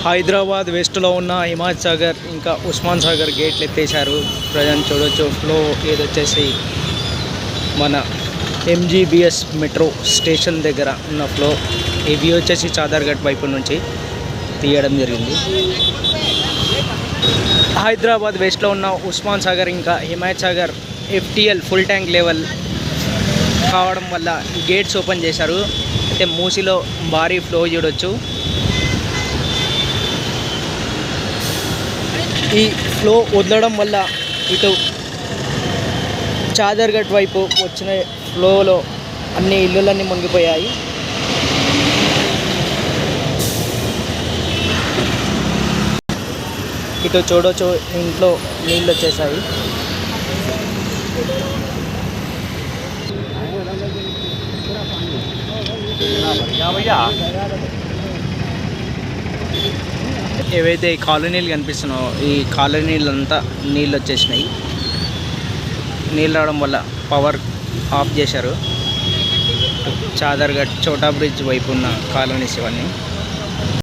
హైదరాబాద్ వెస్ట్లో ఉన్న హిమాయత్ సాగర్ ఇంకా ఉస్మాన్ సాగర్ గేట్లు ఎత్తేసారు. ప్రజెంట్ చూడొచ్చు ఫ్లో ఏదొచ్చేసి మన ఎంజీబీఎస్ మెట్రో స్టేషన్ దగ్గర ఉన్న ఫ్లో. ఈ వ్యూ వచ్చేసి చాదర్ఘట్ వైపు నుంచి తీయడం జరిగింది. హైదరాబాద్ వెస్ట్లో ఉన్న ఉస్మాన్ సాగర్ ఇంకా Himayat Sagar FTL full tank level కావడం వల్ల గేట్స్ ఓపెన్ చేశారు. అయితే మూసిలో భారీ ఫ్లో చూడొచ్చు. ఈ ఫ్లో వదలడం వల్ల ఇటు చాదర్ఘట్ వైపు వచ్చిన ఫ్లోలో అన్ని ఇల్లులన్నీ మునిగిపోయాయి. ఇటు చూడొచ్చు ఇంట్లో నీళ్ళు వచ్చేసాయి. ఏవైతే ఈ కాలనీలు కనిపిస్తున్నాయో ఈ కాలనీలంతా నీళ్ళు వచ్చేసినాయి. నీళ్ళు రావడం వల్ల పవర్ ఆఫ్ చేశారు. చాదర్ఘట్ చోటా బ్రిడ్జ్ వైపు ఉన్న కాలనీస్ ఇవన్నీ.